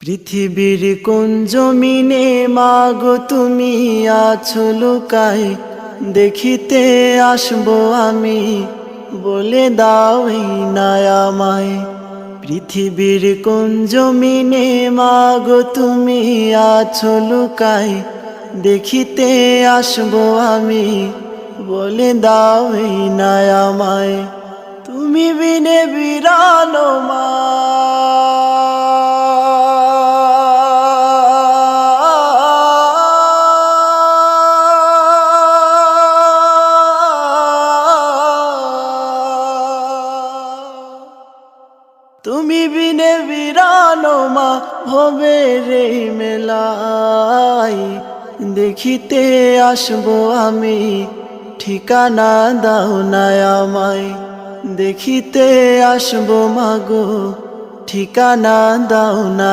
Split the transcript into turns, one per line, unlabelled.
পৃথিবীর কোন জমিনে মাগো তুমি আছো লুকায়, দেখিতে আসবো আমি, বলে দাও এই না আমায়। পৃথিবীর কোন জমিনে মাগো তুমি আছো লুকায়, দেখিতে আসবো আমি, বলে দাও এই না আমায়। তুমি বিনে বিরানো মা, তুমি বিনে বিরানো মা হবে রে মেলাই, দেখিতে আসবো আমি, ঠিকানা দাও না আমায়। দেখিতে আসবো মাগো, ঠিকানা দাও না।